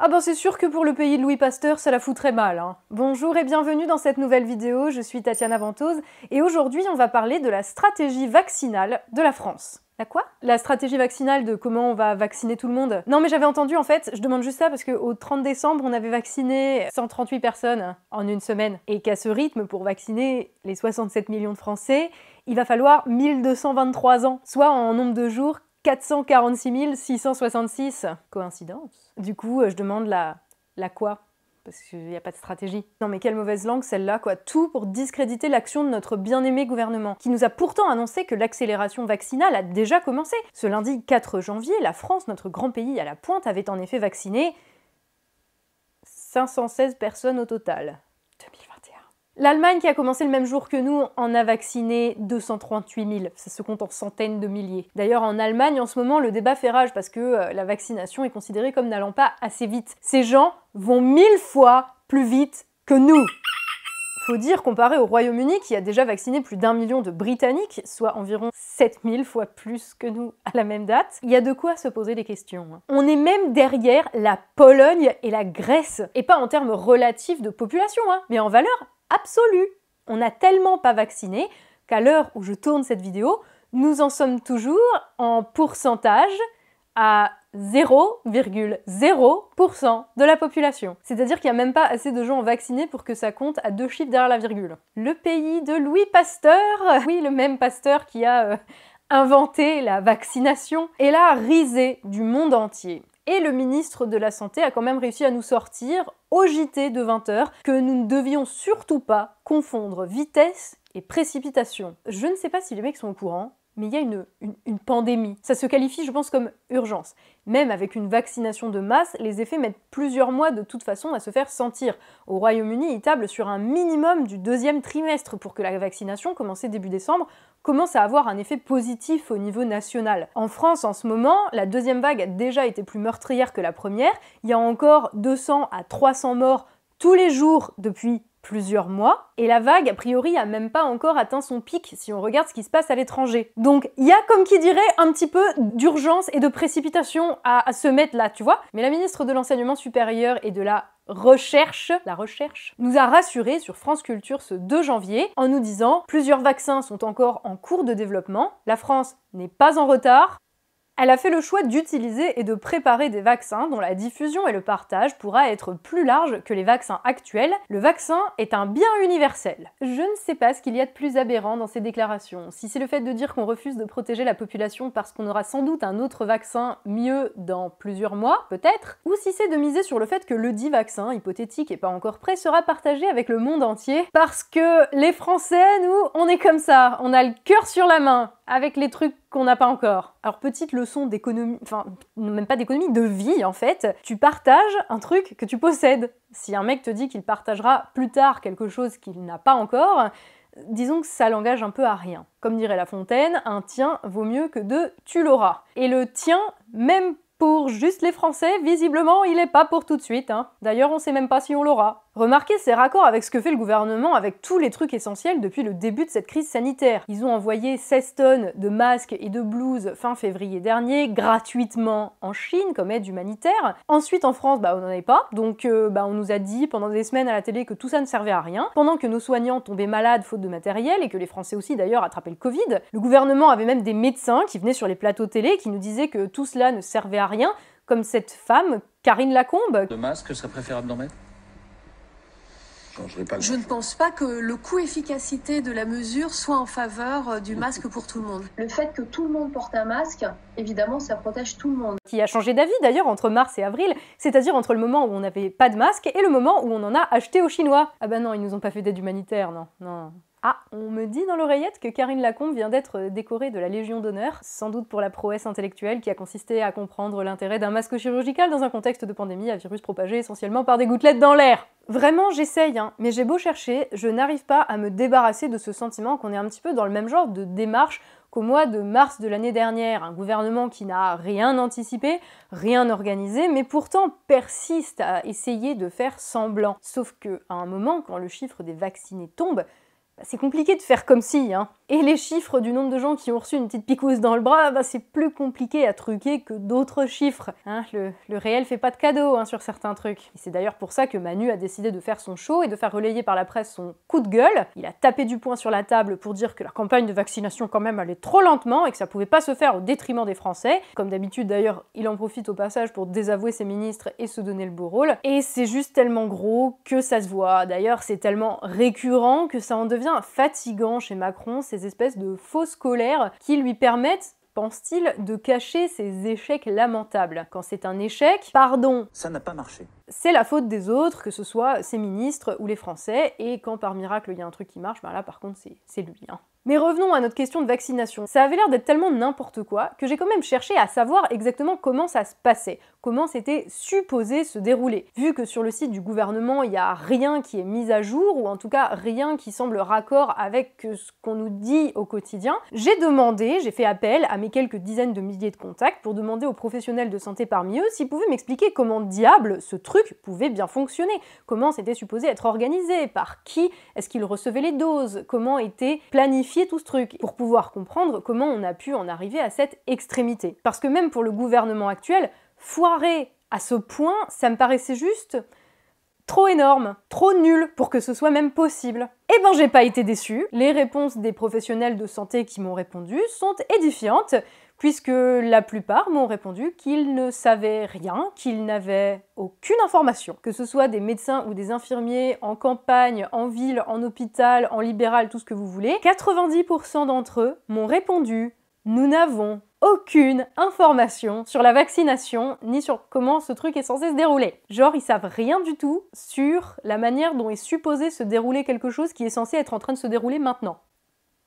Ah ben c'est sûr que pour le pays de Louis Pasteur, ça la foutrait mal, hein. Bonjour et bienvenue dans cette nouvelle vidéo, je suis Tatiana Ventose et aujourd'hui on va parler de la stratégie vaccinale de la France. La quoi? La stratégie vaccinale de comment on va vacciner tout le monde. Non mais j'avais entendu en fait, je demande juste ça parce qu'au 30 décembre on avait vacciné 138 personnes en une semaine et qu'à ce rythme pour vacciner les 67 millions de Français, il va falloir 1223 ans, soit en nombre de jours 446 666. Coïncidence? Du coup, je demande la quoi? Parce qu'il n'y a pas de stratégie. Non mais quelle mauvaise langue celle-là, quoi. Tout pour discréditer l'action de notre bien-aimé gouvernement, qui nous a pourtant annoncé que l'accélération vaccinale a déjà commencé. Ce lundi 4 janvier, la France, notre grand pays à la pointe, avait en effet vacciné 516 personnes au total. 2021. L'Allemagne, qui a commencé le même jour que nous, en a vacciné 238 000. Ça se compte en centaines de milliers. D'ailleurs, en Allemagne, en ce moment, le débat fait rage parce que la vaccination est considérée comme n'allant pas assez vite. Ces gens vont 1000 fois plus vite que nous. Faut dire, comparé au Royaume-Uni, qui a déjà vacciné plus d'1 million de Britanniques, soit environ 7000 fois plus que nous à la même date, il y a de quoi se poser des questions. On est même derrière la Pologne et la Grèce, et pas en termes relatifs de population, mais en valeur absolue. On n'a tellement pas vacciné qu'à l'heure où je tourne cette vidéo, nous en sommes toujours en pourcentage à 0,0% de la population. C'est-à-dire qu'il n'y a même pas assez de gens vaccinés pour que ça compte à 2 chiffres derrière la virgule. Le pays de Louis Pasteur, oui, le même Pasteur qui a inventé la vaccination, est là risé du monde entier. Et le ministre de la Santé a quand même réussi à nous sortir, au JT de 20h, que nous ne devions surtout pas confondre vitesse et précipitation. Je ne sais pas si les mecs sont au courant, mais il y a une pandémie. Ça se qualifie, je pense, comme urgence. Même avec une vaccination de masse, les effets mettent plusieurs mois de toute façon à se faire sentir. Au Royaume-Uni, ils tablent sur un minimum du 2e trimestre pour que la vaccination, commencée début décembre, commence à avoir un effet positif au niveau national. En France, en ce moment, la 2e vague a déjà été plus meurtrière que la première. Il y a encore 200 à 300 morts tous les jours depuis plusieurs mois, et la vague, a priori, a même pas encore atteint son pic si on regarde ce qui se passe à l'étranger. Donc, il y a, comme qui dirait, un petit peu d'urgence et de précipitation à se mettre là, tu vois. Mais la ministre de l'Enseignement supérieur et de la recherche, nous a rassurés sur France Culture ce 2 janvier en nous disant « Plusieurs vaccins sont encore en cours de développement, la France n'est pas en retard ». Elle a fait le choix d'utiliser et de préparer des vaccins dont la diffusion et le partage pourra être plus large que les vaccins actuels. Le vaccin est un bien universel. Je ne sais pas ce qu'il y a de plus aberrant dans ces déclarations. Si c'est le fait de dire qu'on refuse de protéger la population parce qu'on aura sans doute un autre vaccin mieux dans plusieurs mois, peut-être, ou si c'est de miser sur le fait que le dit vaccin, hypothétique et pas encore prêt, sera partagé avec le monde entier parce que les Français, nous, on est comme ça, on a le cœur sur la main avec les trucs qu'on n'a pas encore. Alors petite leçon d'économie, enfin même pas d'économie, de vie en fait, tu partages un truc que tu possèdes. Si un mec te dit qu'il partagera plus tard quelque chose qu'il n'a pas encore, disons que ça l'engage un peu à rien. Comme dirait La Fontaine, un tien vaut mieux que deux tu l'auras. Et le tien, même pour juste les Français, visiblement il est pas pour tout de suite. D'ailleurs on sait même pas si on l'aura. Remarquez, c'est raccord avec ce que fait le gouvernement avec tous les trucs essentiels depuis le début de cette crise sanitaire. Ils ont envoyé 16 tonnes de masques et de blouses fin février dernier, gratuitement en Chine, comme aide humanitaire. Ensuite, en France, on n'en avait pas, donc on nous a dit pendant des semaines à la télé que tout ça ne servait à rien. Pendant que nos soignants tombaient malades faute de matériel, et que les Français aussi d'ailleurs attrapaient le Covid, le gouvernement avait même des médecins qui venaient sur les plateaux télé qui nous disaient que tout cela ne servait à rien, comme cette femme, Karine Lacombe. Le masque serait préférable d'en mettre ? Je ne pense pas que le coût-efficacité de la mesure soit en faveur du masque pour tout le monde. Le fait que tout le monde porte un masque, évidemment, ça protège tout le monde. Qui a changé d'avis d'ailleurs entre mars et avril, c'est-à-dire entre le moment où on n'avait pas de masque et le moment où on en a acheté aux Chinois. Ah bah non, ils nous ont pas fait d'aide humanitaire, non. Ah, on me dit dans l'oreillette que Karine Lacombe vient d'être décorée de la Légion d'honneur, sans doute pour la prouesse intellectuelle qui a consisté à comprendre l'intérêt d'un masque chirurgical dans un contexte de pandémie à virus propagé essentiellement par des gouttelettes dans l'air. Vraiment, j'essaye, mais j'ai beau chercher, je n'arrive pas à me débarrasser de ce sentiment qu'on est un petit peu dans le même genre de démarche qu'au mois de mars de l'année dernière, un gouvernement qui n'a rien anticipé, rien organisé, mais pourtant persiste à essayer de faire semblant. Sauf que, à un moment, quand le chiffre des vaccinés tombe, c'est compliqué de faire comme si, Et les chiffres du nombre de gens qui ont reçu une petite picouse dans le bras, bah, c'est plus compliqué à truquer que d'autres chiffres. Hein, le réel fait pas de cadeau hein, sur certains trucs. Et c'est d'ailleurs pour ça que Manu a décidé de faire son show et de faire relayer par la presse son coup de gueule. Il a tapé du poing sur la table pour dire que la campagne de vaccination quand même allait trop lentement et que ça pouvait pas se faire au détriment des Français. Comme d'habitude d'ailleurs, il en profite au passage pour désavouer ses ministres et se donner le beau rôle. Et c'est juste tellement gros que ça se voit. D'ailleurs, c'est tellement récurrent que ça en devient fatigant chez Macron, ces espèces de fausses colères qui lui permettent, pense-t-il, de cacher ses échecs lamentables. Quand c'est un échec, pardon, ça n'a pas marché. C'est la faute des autres, que ce soit ses ministres ou les Français, et quand par miracle il y a un truc qui marche, bah là par contre c'est lui. Hein. Mais revenons à notre question de vaccination. Ça avait l'air d'être tellement n'importe quoi que j'ai quand même cherché à savoir exactement comment ça se passait, comment c'était supposé se dérouler. Vu que sur le site du gouvernement, il n'y a rien qui est mis à jour, ou en tout cas rien qui semble raccord avec ce qu'on nous dit au quotidien, j'ai fait appel à mes quelques dizaines de milliers de contacts pour demander aux professionnels de santé parmi eux s'ils pouvaient m'expliquer comment diable ce truc pouvait bien fonctionner, comment c'était supposé être organisé, par qui est-ce qu'ils recevaient les doses, comment était planifié tout ce truc, pour pouvoir comprendre comment on a pu en arriver à cette extrémité. Parce que même pour le gouvernement actuel, foirer à ce point, ça me paraissait juste trop énorme, trop nul pour que ce soit même possible. Eh ben j'ai pas été déçue, les réponses des professionnels de santé qui m'ont répondu sont édifiantes, puisque la plupart m'ont répondu qu'ils ne savaient rien, qu'ils n'avaient aucune information. Que ce soit des médecins ou des infirmiers en campagne, en ville, en hôpital, en libéral, tout ce que vous voulez, 90% d'entre eux m'ont répondu « Nous n'avons aucune information sur la vaccination, ni sur comment ce truc est censé se dérouler. » Genre, ils savent rien du tout sur la manière dont est supposé se dérouler quelque chose qui est censé être en train de se dérouler maintenant.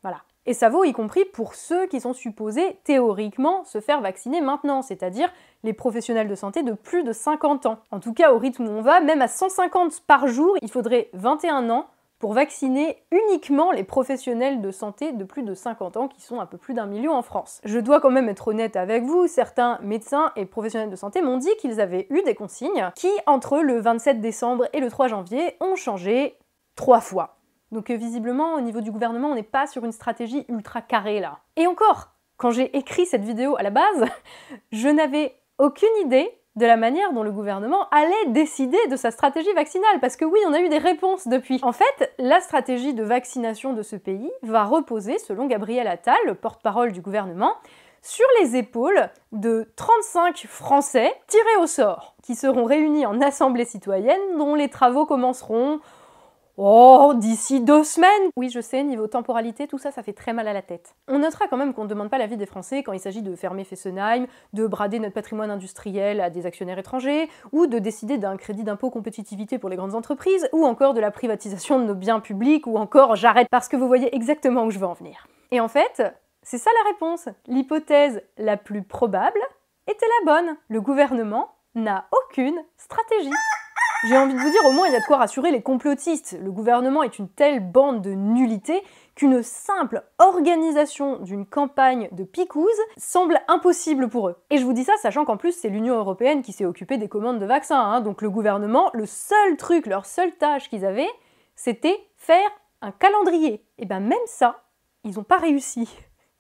Voilà. Et ça vaut y compris pour ceux qui sont supposés théoriquement se faire vacciner maintenant, c'est-à-dire les professionnels de santé de plus de 50 ans. En tout cas, au rythme où on va, même à 150 par jour, il faudrait 21 ans pour vacciner uniquement les professionnels de santé de plus de 50 ans, qui sont un peu plus d'1 million en France. Je dois quand même être honnête avec vous, certains médecins et professionnels de santé m'ont dit qu'ils avaient eu des consignes qui, entre le 27 décembre et le 3 janvier, ont changé 3 fois. Donc visiblement, au niveau du gouvernement, on n'est pas sur une stratégie ultra carrée là. Et encore, quand j'ai écrit cette vidéo à la base, je n'avais aucune idée de la manière dont le gouvernement allait décider de sa stratégie vaccinale, parce que oui, on a eu des réponses depuis. En fait, la stratégie de vaccination de ce pays va reposer, selon Gabriel Attal, le porte-parole du gouvernement, sur les épaules de 35 Français tirés au sort, qui seront réunis en assemblée citoyenne, dont les travaux commenceront d'ici 2 semaines. Oui, je sais, niveau temporalité, tout ça, ça fait très mal à la tête. On notera quand même qu'on ne demande pas l'avis des Français quand il s'agit de fermer Fessenheim, de brader notre patrimoine industriel à des actionnaires étrangers, ou de décider d'un crédit d'impôt compétitivité pour les grandes entreprises, ou encore de la privatisation de nos biens publics, ou encore j'arrête parce que vous voyez exactement où je veux en venir. Et en fait, c'est ça la réponse. L'hypothèse la plus probable était la bonne. Le gouvernement n'a aucune stratégie. J'ai envie de vous dire, au moins il y a de quoi rassurer les complotistes. Le gouvernement est une telle bande de nullité qu'une simple organisation d'une campagne de picouse semble impossible pour eux. Et je vous dis ça sachant qu'en plus c'est l'Union européenne qui s'est occupée des commandes de vaccins, hein. Donc le gouvernement, le seul truc, leur seule tâche qu'ils avaient, c'était faire un calendrier. Et ben même ça, ils n'ont pas réussi.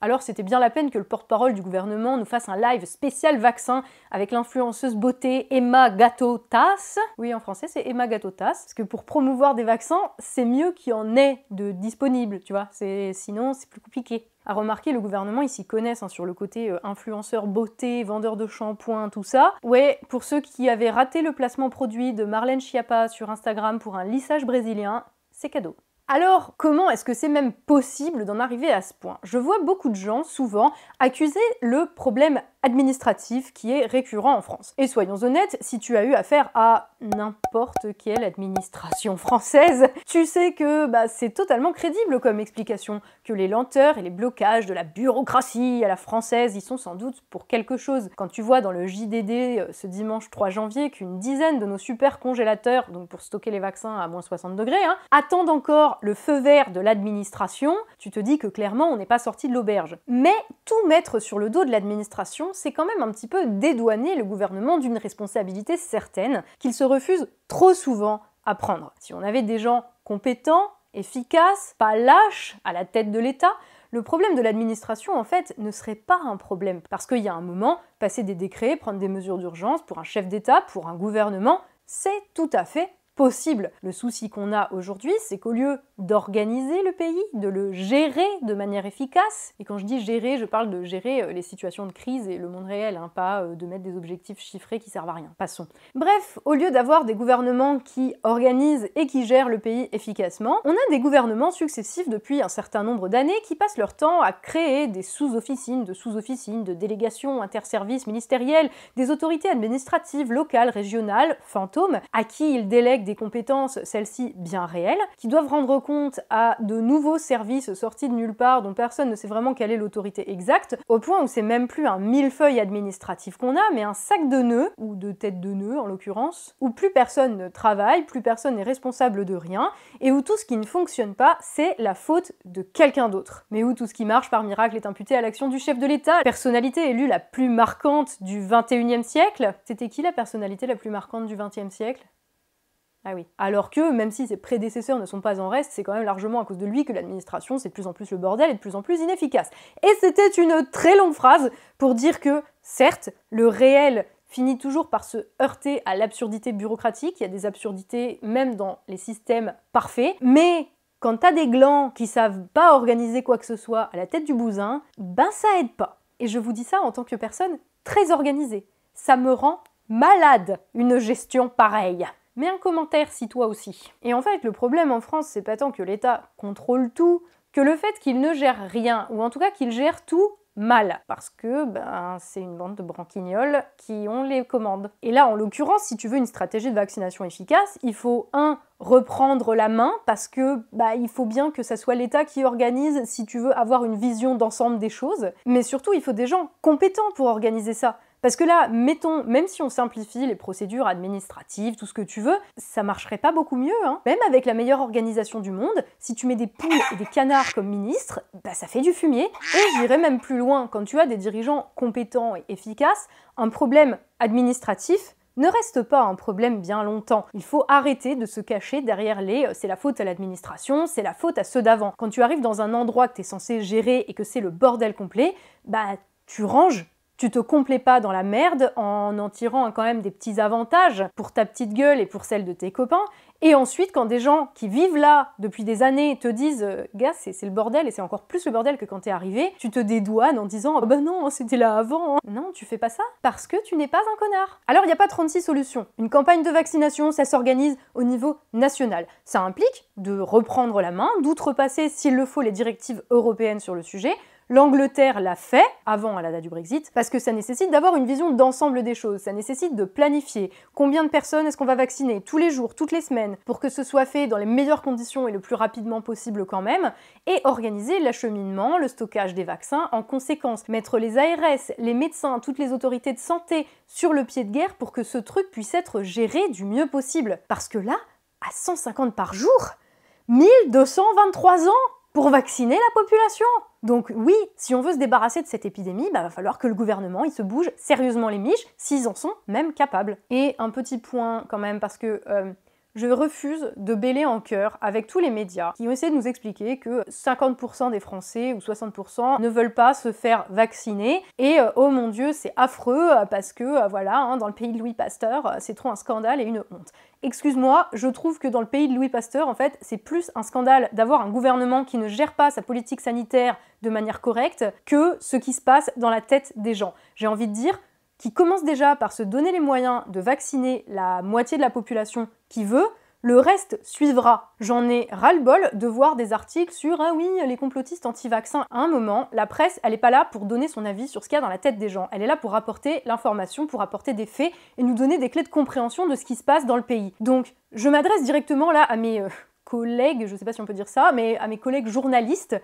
Alors c'était bien la peine que le porte-parole du gouvernement nous fasse un live spécial vaccin avec l'influenceuse beauté Emma Gatotas. Oui, en français c'est Emma Gatotas, parce que pour promouvoir des vaccins, c'est mieux qu'il y en ait de disponibles, tu vois, sinon c'est plus compliqué. À remarquer, le gouvernement, ils s'y connaissent hein, sur le côté influenceur beauté, vendeur de shampoing, tout ça. Ouais, pour ceux qui avaient raté le placement produit de Marlène Schiappa sur Instagram pour un lissage brésilien, c'est cadeau. Alors, comment est-ce que c'est même possible d'en arriver à ce point? Je vois beaucoup de gens, souvent, accuser le problème administratif qui est récurrent en France. Et soyons honnêtes, si tu as eu affaire à n'importe quelle administration française, tu sais que c'est totalement crédible comme explication, que les lenteurs et les blocages de la bureaucratie à la française y sont sans doute pour quelque chose. Quand tu vois dans le JDD ce dimanche 3 janvier qu'une dizaine de nos super congélateurs, donc pour stocker les vaccins à moins 60 degrés, attendent encore le feu vert de l'administration, tu te dis que clairement on n'est pas sorti de l'auberge. Mais tout mettre sur le dos de l'administration, c'est quand même un petit peu dédouaner le gouvernement d'une responsabilité certaine qu'il se refuse trop souvent à prendre. Si on avait des gens compétents, efficaces, pas lâches à la tête de l'État, Le problème de l'administration, en fait, ne serait pas un problème. Parce qu'il y a un moment, passer des décrets, prendre des mesures d'urgence pour un chef d'État, pour un gouvernement, c'est tout à fait possible. Le souci qu'on a aujourd'hui, c'est qu'au lieu d'organiser le pays, de le gérer de manière efficace, et quand je dis gérer, je parle de gérer les situations de crise et le monde réel, hein, pas de mettre des objectifs chiffrés qui servent à rien. Passons. Bref, au lieu d'avoir des gouvernements qui organisent et qui gèrent le pays efficacement, on a des gouvernements successifs depuis un certain nombre d'années qui passent leur temps à créer des sous-officines, de délégations interservices ministérielles, des autorités administratives, locales, régionales, fantômes, à qui ils délèguent des compétences, celles-ci bien réelles, qui doivent rendre compte à de nouveaux services sortis de nulle part dont personne ne sait vraiment quelle est l'autorité exacte, au point où c'est même plus un millefeuille administratif qu'on a, mais un sac de nœuds, ou de têtes de nœuds en l'occurrence, où plus personne ne travaille, plus personne n'est responsable de rien, et où tout ce qui ne fonctionne pas, c'est la faute de quelqu'un d'autre. Mais où tout ce qui marche par miracle est imputé à l'action du chef de l'État, la personnalité élue la plus marquante du XXIe siècle. C'était qui la personnalité la plus marquante du XXe siècle ? Ah oui. Alors que, même si ses prédécesseurs ne sont pas en reste, c'est quand même largement à cause de lui que l'administration c'est de plus en plus le bordel et de plus en plus inefficace. Et c'était une très longue phrase pour dire que, certes, le réel finit toujours par se heurter à l'absurdité bureaucratique, il y a des absurdités même dans les systèmes parfaits, mais quand t'as des glands qui savent pas organiser quoi que ce soit à la tête du bousin, ben ça aide pas. Et je vous dis ça en tant que personne très organisée. Ça me rend malade, une gestion pareille. Mets un commentaire si toi aussi. Et en fait, le problème en France, c'est pas tant que l'État contrôle tout, que le fait qu'il ne gère rien, ou en tout cas qu'il gère tout mal, parce que c'est une bande de branquignoles qui ont les commandes. Et là, en l'occurrence, si tu veux une stratégie de vaccination efficace, il faut reprendre la main, parce que il faut bien que ça soit l'État qui organise si tu veux avoir une vision d'ensemble des choses, mais surtout, il faut des gens compétents pour organiser ça. Parce que là, mettons, même si on simplifie les procédures administratives, tout ce que tu veux, ça marcherait pas beaucoup mieux, hein. Même avec la meilleure organisation du monde, si tu mets des poules et des canards comme ministres, ça fait du fumier. Et j'irais même plus loin, quand tu as des dirigeants compétents et efficaces, un problème administratif ne reste pas un problème bien longtemps. Il faut arrêter de se cacher derrière c'est la faute à l'administration, c'est la faute à ceux d'avant. Quand tu arrives dans un endroit que tu es censé gérer et que c'est le bordel complet, tu ranges. Tu te complais pas dans la merde en tirant quand même des petits avantages pour ta petite gueule et pour celle de tes copains. Et ensuite, quand des gens qui vivent là depuis des années te disent « Gars, c'est le bordel et c'est encore plus le bordel que quand t'es arrivé », tu te dédouanes en disant « Oh bah non, c'était là avant ». Non, tu fais pas ça parce que tu n'es pas un connard. Alors, il n'y a pas 36 solutions. Une campagne de vaccination, ça s'organise au niveau national. Ça implique de reprendre la main, d'outrepasser, s'il le faut, les directives européennes sur le sujet. L'Angleterre l'a fait, avant à la date du Brexit, parce que ça nécessite d'avoir une vision d'ensemble des choses, ça nécessite de planifier combien de personnes est-ce qu'on va vacciner tous les jours, toutes les semaines, pour que ce soit fait dans les meilleures conditions et le plus rapidement possible quand même, et organiser l'acheminement, le stockage des vaccins en conséquence, mettre les ARS, les médecins, toutes les autorités de santé sur le pied de guerre pour que ce truc puisse être géré du mieux possible. Parce que là, à 150 par jour, 1223 ans pour vacciner la population. Donc oui, si on veut se débarrasser de cette épidémie, va falloir que le gouvernement il se bouge sérieusement les miches, s'ils en sont même capables. Et un petit point quand même, parce que je refuse de bêler en cœur avec tous les médias qui ont essayé de nous expliquer que 50% des Français ou 60% ne veulent pas se faire vacciner et oh mon Dieu, c'est affreux parce que dans le pays de Louis Pasteur, c'est trop un scandale et une honte. Excuse-moi, je trouve que dans le pays de Louis Pasteur, en fait, c'est plus un scandale d'avoir un gouvernement qui ne gère pas sa politique sanitaire de manière correcte que ce qui se passe dans la tête des gens. J'ai envie de dire qui commence déjà par se donner les moyens de vacciner la moitié de la population qui veut, le reste suivra. J'en ai ras-le-bol de voir des articles sur « Ah oui, les complotistes anti-vaccins ». À un moment, la presse, elle n'est pas là pour donner son avis sur ce qu'il y a dans la tête des gens. Elle est là pour apporter l'information, pour apporter des faits et nous donner des clés de compréhension de ce qui se passe dans le pays. Donc, je m'adresse directement là à mes collègues, je ne sais pas si on peut dire ça, mais à mes collègues journalistes.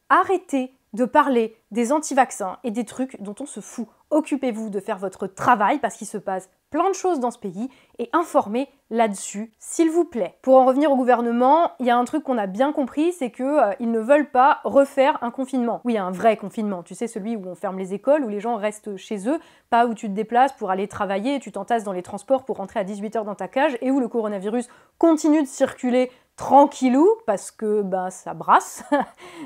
Arrêtez de parler des anti-vaccins et des trucs dont on se fout. Occupez-vous de faire votre travail parce qu'il se passe plein de choses dans ce pays et informez là-dessus, s'il vous plaît. Pour en revenir au gouvernement, il y a un truc qu'on a bien compris, c'est qu'ils ne veulent pas refaire un confinement. Oui, un vrai confinement, tu sais, celui où on ferme les écoles, où les gens restent chez eux, pas où tu te déplaces pour aller travailler et tu t'entasses dans les transports pour rentrer à 18h dans ta cage et où le coronavirus continue de circuler tranquillou, parce que bah, ça brasse,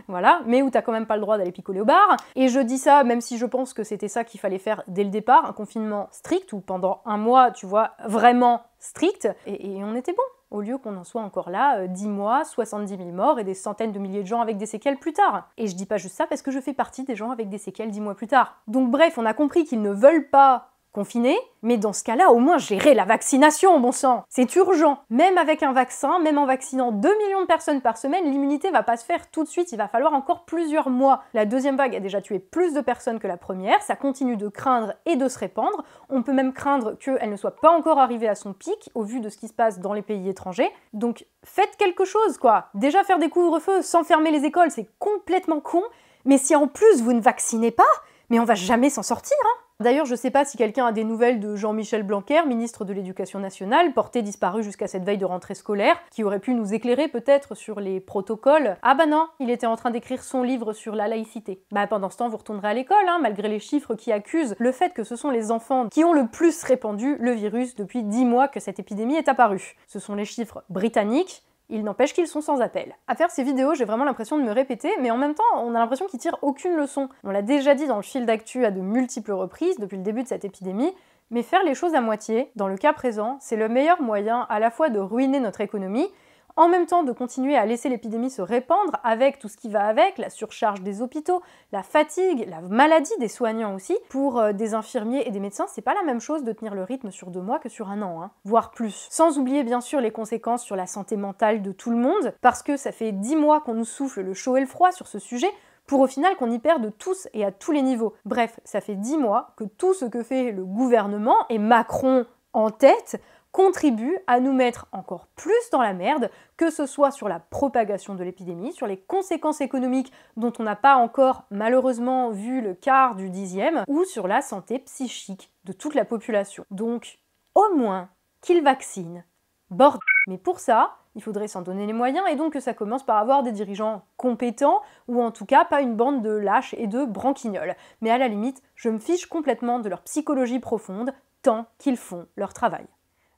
voilà, mais où t'as quand même pas le droit d'aller picoler au bar. Et je dis ça même si je pense que c'était ça qu'il fallait faire dès le départ, un confinement strict, ou pendant un mois, tu vois, vraiment strict, et on était bon. Au lieu qu'on en soit encore là, 10 mois, 70 000 morts et des centaines de milliers de gens avec des séquelles plus tard. Et je dis pas juste ça parce que je fais partie des gens avec des séquelles 10 mois plus tard. Donc bref, on a compris qu'ils ne veulent pas confiner, mais dans ce cas-là, au moins gérer la vaccination, bon sang. C'est urgent. Même avec un vaccin, même en vaccinant 2 millions de personnes par semaine, l'immunité va pas se faire tout de suite, il va falloir encore plusieurs mois. La deuxième vague a déjà tué plus de personnes que la première, ça continue de craindre et de se répandre. On peut même craindre qu'elle ne soit pas encore arrivée à son pic, au vu de ce qui se passe dans les pays étrangers. Donc faites quelque chose, quoi. Déjà faire des couvre-feux sans fermer les écoles, c'est complètement con, mais si en plus vous ne vaccinez pas, mais on va jamais s'en sortir, hein. D'ailleurs, je sais pas si quelqu'un a des nouvelles de Jean-Michel Blanquer, ministre de l'Éducation nationale, porté disparu jusqu'à cette veille de rentrée scolaire, qui aurait pu nous éclairer peut-être sur les protocoles. Ah bah non, il était en train d'écrire son livre sur la laïcité. Bah pendant ce temps, vous retournerez à l'école, hein, malgré les chiffres qui accusent le fait que ce sont les enfants qui ont le plus répandu le virus depuis 10 mois que cette épidémie est apparue. Ce sont les chiffres britanniques. Il n'empêche qu'ils sont sans appel. À faire ces vidéos, j'ai vraiment l'impression de me répéter, mais en même temps, on a l'impression qu'ils tirent aucune leçon. On l'a déjà dit dans le fil d'actu à de multiples reprises depuis le début de cette épidémie, mais faire les choses à moitié, dans le cas présent, c'est le meilleur moyen à la fois de ruiner notre économie, en même temps de continuer à laisser l'épidémie se répandre avec tout ce qui va avec, la surcharge des hôpitaux, la fatigue, la maladie des soignants aussi. Pour des infirmiers et des médecins, c'est pas la même chose de tenir le rythme sur 2 mois que sur un an, hein, voire plus. Sans oublier bien sûr les conséquences sur la santé mentale de tout le monde, parce que ça fait 10 mois qu'on nous souffle le chaud et le froid sur ce sujet, pour au final qu'on y perde tous et à tous les niveaux. Bref, ça fait 10 mois que tout ce que fait le gouvernement, et Macron en tête, contribue à nous mettre encore plus dans la merde, que ce soit sur la propagation de l'épidémie, sur les conséquences économiques dont on n'a pas encore malheureusement vu le quart du 10e, ou sur la santé psychique de toute la population. Donc, au moins qu'ils vaccinent. Bordel. Mais pour ça, il faudrait s'en donner les moyens, et donc que ça commence par avoir des dirigeants compétents, ou en tout cas pas une bande de lâches et de branquignoles. Mais à la limite, je me fiche complètement de leur psychologie profonde, tant qu'ils font leur travail.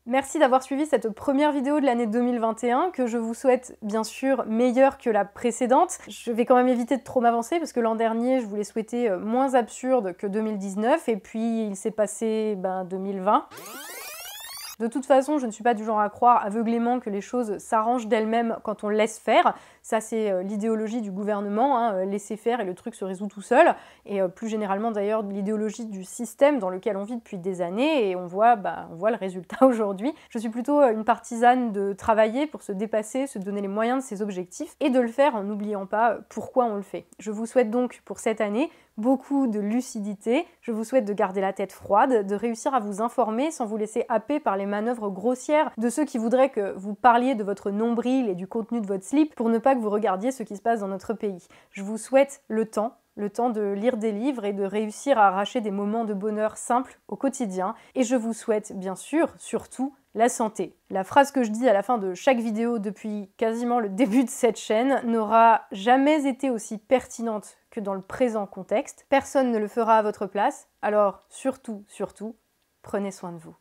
Merci d'avoir suivi cette première vidéo de l'année 2021, que je vous souhaite bien sûr meilleure que la précédente. Je vais quand même éviter de trop m'avancer parce que l'an dernier, je vous l'ai souhaité moins absurde que 2019, et puis il s'est passé 2020. De toute façon, je ne suis pas du genre à croire aveuglément que les choses s'arrangent d'elles-mêmes quand on laisse faire. Ça, c'est l'idéologie du gouvernement, hein, laisser faire et le truc se résout tout seul. Et plus généralement d'ailleurs l'idéologie du système dans lequel on vit depuis des années, et on voit le résultat aujourd'hui. Je suis plutôt une partisane de travailler pour se dépasser, se donner les moyens de ses objectifs, et de le faire en n'oubliant pas pourquoi on le fait. Je vous souhaite donc pour cette année beaucoup de lucidité, je vous souhaite de garder la tête froide, de réussir à vous informer sans vous laisser happer par les manœuvres grossières de ceux qui voudraient que vous parliez de votre nombril et du contenu de votre slip pour ne pas que vous regardiez ce qui se passe dans notre pays. Je vous souhaite le temps de lire des livres et de réussir à arracher des moments de bonheur simples au quotidien, et je vous souhaite bien sûr, surtout, la santé. La phrase que je dis à la fin de chaque vidéo depuis quasiment le début de cette chaîne n'aura jamais été aussi pertinente que dans le présent contexte. Personne ne le fera à votre place, alors surtout, prenez soin de vous.